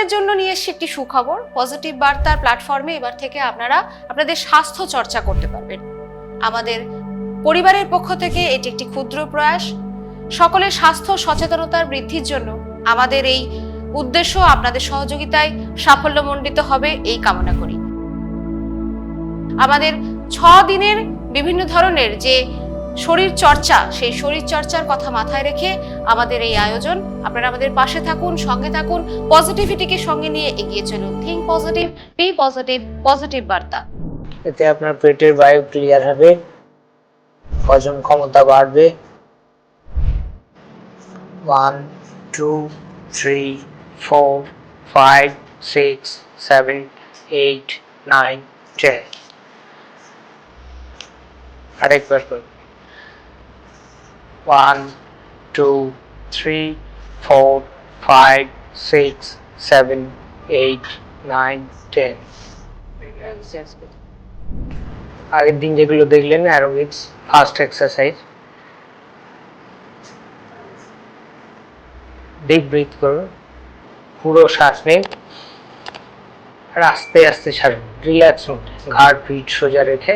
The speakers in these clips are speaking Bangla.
সকলের জন্য নিয়ে এসেছি একটি সুখবর। পজিটিভ বার্তার প্ল্যাটফর্মে এবার থেকে আপনারা আপনাদের স্বাস্থ্য চর্চা করতে পারবেন। আমাদের পরিবারের পক্ষ থেকে এটি একটি ক্ষুদ্র প্রয়াস। সকলের স্বাস্থ্য সচেতনতার বৃদ্ধির জন্য আমাদের এই উদ্দেশ্য আপনাদের সহযোগিতায় সাফল্যমণ্ডিত হবে এই কামনা করি। আমাদের 6 দিনের বিভিন্ন ধরনের যে শরীর চর্চা, সেই শরীর চর্চার কথা মাথায় রেখে আমাদের এই আয়োজন। আপনারা আমাদের পাশে থাকুন, সঙ্গে থাকুন, পজিটিভিটিকে সঙ্গে নিয়ে এগিয়ে চলুন। Think positive, be positive, positive বার্তা। এতে আপনার পেটের বায়ু ক্লিয়ার হবে, হজম ক্ষমতা বাড়বে। 1 2 3 4 5 6 7 8 9 10 আরেকবার করুন। 1 2 3 4 5 6 7 8 9 10 আগের দিন যেগুলো দেখলেন aerobics first exercise. Deep breath করুন, পুরো শ্বাস নিন আর আস্তে আস্তে ছাড়ুন। রিল্যাক্স মুড, ঘাড় পিঠ সোজা রেখে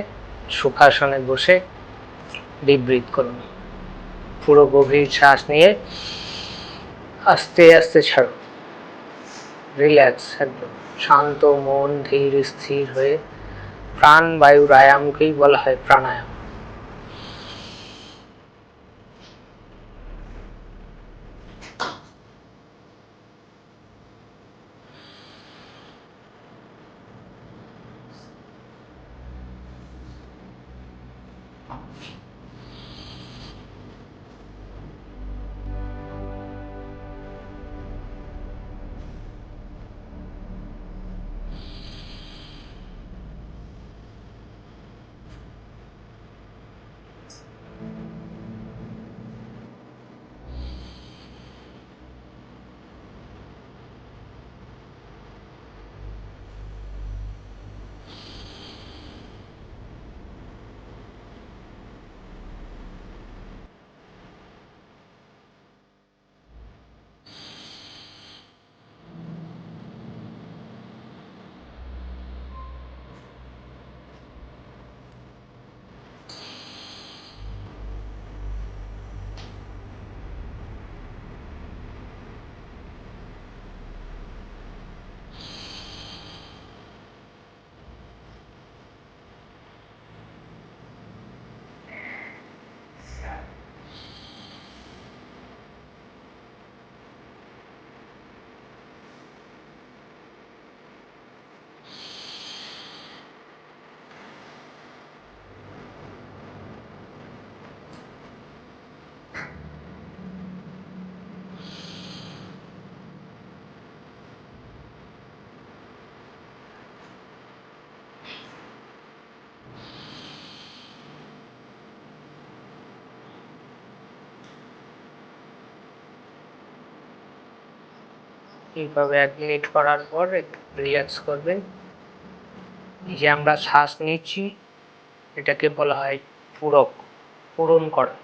সুখাসনে বসে ডিপ ব্রিথ করুন। পুরো গভীর শ্বাস নিয়ে আস্তে আস্তে ছাড়ুন। রিল্যাক্স, একদম শান্ত মন, ধীর স্থির হয়ে। প্রাণ বায়ুর আয়ামকেই বলা হয় প্রাণায়াম। এইভাবে 1 মিনিট করার পর রিল্যাক্স করবেন। এই যে আমরা শ্বাস নিচ্ছি, এটাকে বলা হয় পূরক, পূরণ করা।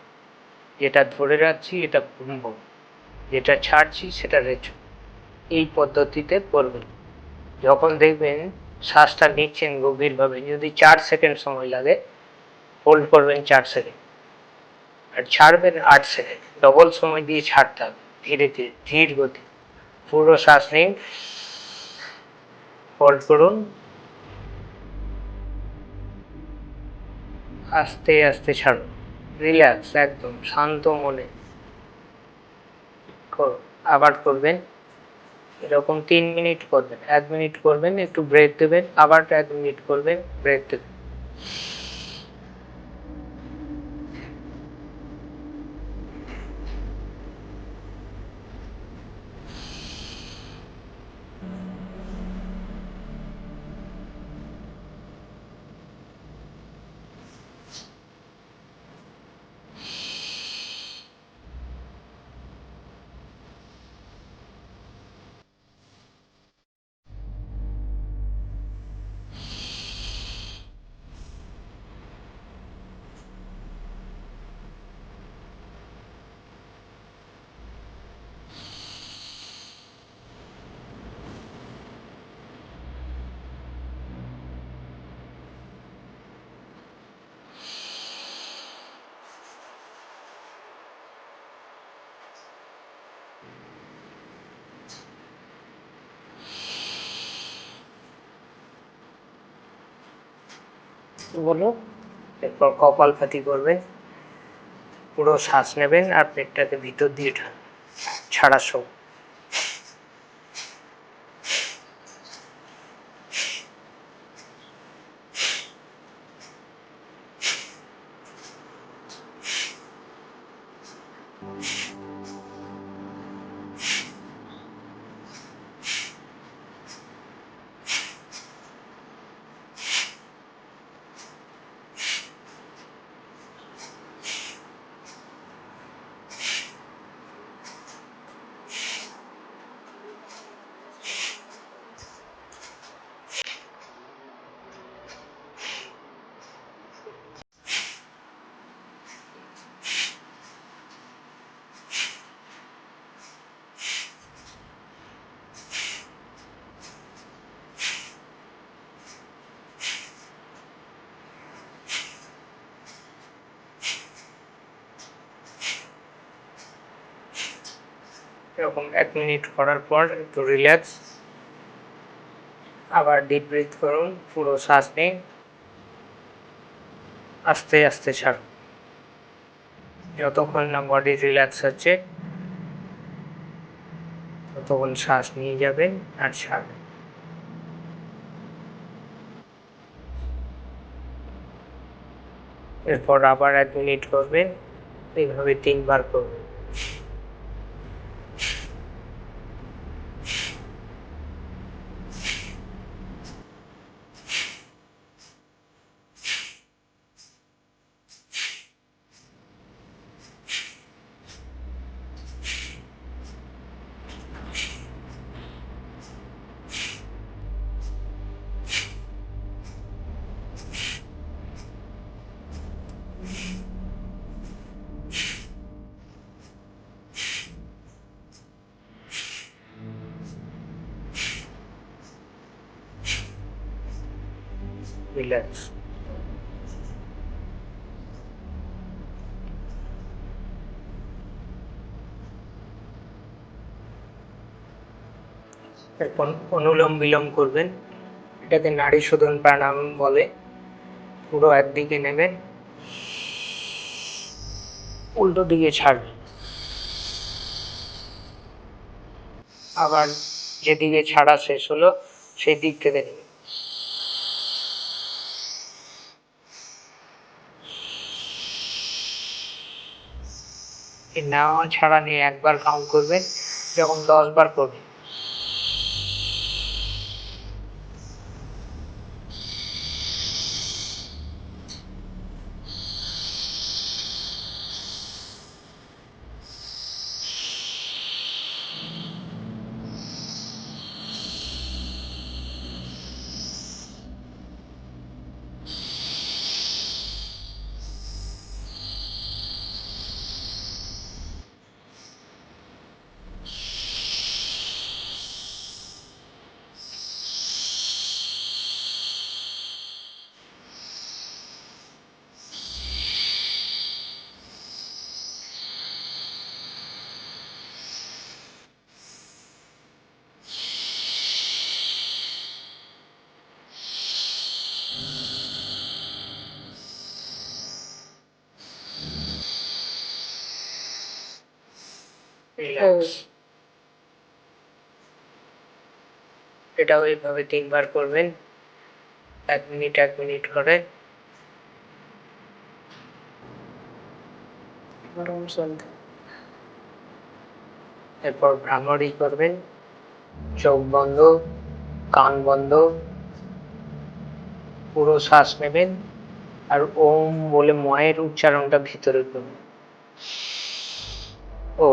যেটা ধরে রাখছি এটা পূর্ণ, যেটা ছাড়ছি সেটা রেচো। এই পদ্ধতিতে করবেন। যখন দেখবেন শ্বাসটা নিচ্ছেন গভীরভাবে, যদি 4 সেকেন্ড সময় লাগে, হোল্ড করবেন 4 সেকেন্ড আর ছাড়বেন 8 সেকেন্ড। ডবল সময় দিয়ে ছাড়তে হবে, ধীরে ধীরে, ধীর গতি। পুরো শ্বাস নিন, হোল্ড করুন, আস্তে আস্তে ছাড়ুন। রিল্যাক্স, একদম শান্ত মনে করুন। আবার করবেন এরকম 3 মিনিট করবেন। 1 মিনিট করবেন, একটু ব্রেক দেবেন, আবার 1 মিনিট করবেন, ব্রেক দেবেন। বলো। এরপর কপালভাতি করবেন, পুরো শ্বাস নেবেন আর পেটটাকে ভিতর দিয়ে ছাড়া শো। এরকম 1 মিনিট করার পর একটু রিল্যাক্স, আবার ডিপ ব্রিথ করুন, পুরো শ্বাস নিন, আস্তে আস্তে ছাড়ুন। যতক্ষণ না বডি রিল্যাক্স হচ্ছে ততক্ষণ শ্বাস নিয়ে যাবেন আর ছাড়বেন। এরপর আবার 1 মিনিট করবেন, এইভাবে 3 বার করবেন। রিল্যাক্স। এরপর অনুলোম বিলোম করবেন, এটাকে নাড়ি শোধন প্রাণায়াম বলে। পুরো একদিকে নেবেন, উল্টো দিকে ছাড়বেন, আবার যেদিকে ছাড়া শেষ হলো সেই দিক থেকে নেবেন। এই নেওয়া ছাড়া নিয়ে একবার কাউন্ট করবেন, যখন 10 বার করবেন। এটাও এইভাবে 3 বার করবেন, 1 মিনিট 1 মিনিট করে। এরপর ভ্রামরি করবেন, চোখ বন্ধ, কান বন্ধ, পুরো শ্বাস নেবেন আর ওম বলে ময়ের উচ্চারণটা ভিতরে করবেন। ও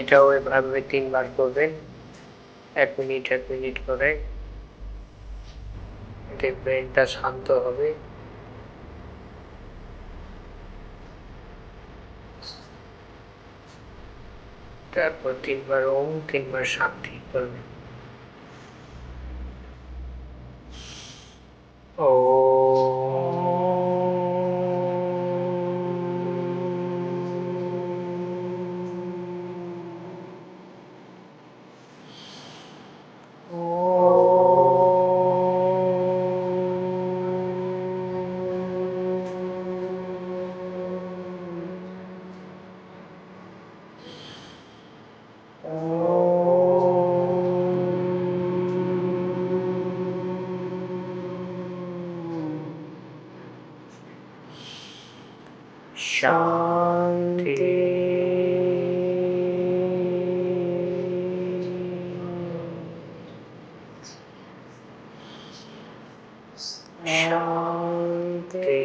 এটাও এভাবে 3 বার করবেন, 1 মিনিট করে। এতে ব্রেনটা শান্ত হবে। তারপর 3 বার ওম, 3 বার শান্তি করবেন। ও শান্তি। শান্তি।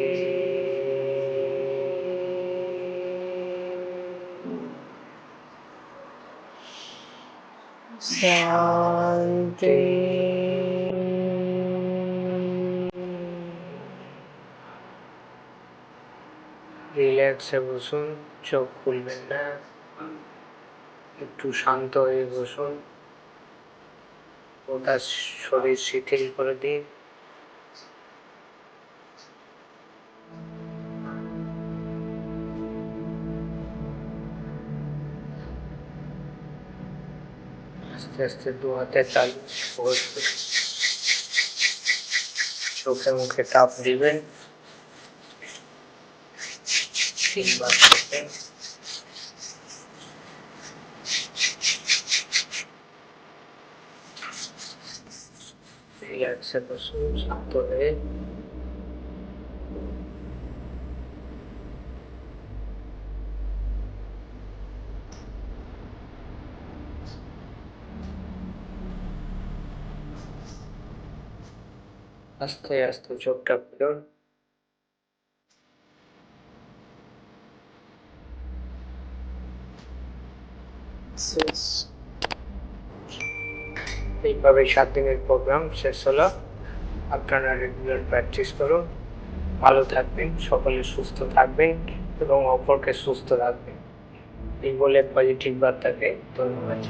শান্তি। রিল্যাক্সে বসুন, চোখ খুলবেন না, একটু শান্ত হয়ে বসুন। ওটা শরীর শিথিল করে দিন। আস্তে আস্তে 2 হাতে তালি বসবে। চোখে মুখে তাপ দিবেন। 3 বার করবেন। রিল্যাক্সে বসুন, শান্ত হয়ে। আস্তে আস্তে চোখটা খুলুন। এইভাবে 7 দিনের প্রোগ্রাম শেষ হলো। আপনারা রেগুলার প্র্যাকটিস করুন। ভালো থাকবেন, সকলে সুস্থ থাকবেন এবং অপরকে সুস্থ রাখবেন। এই বলে পজিটিভ বার্তাকে ধন্যবাদ।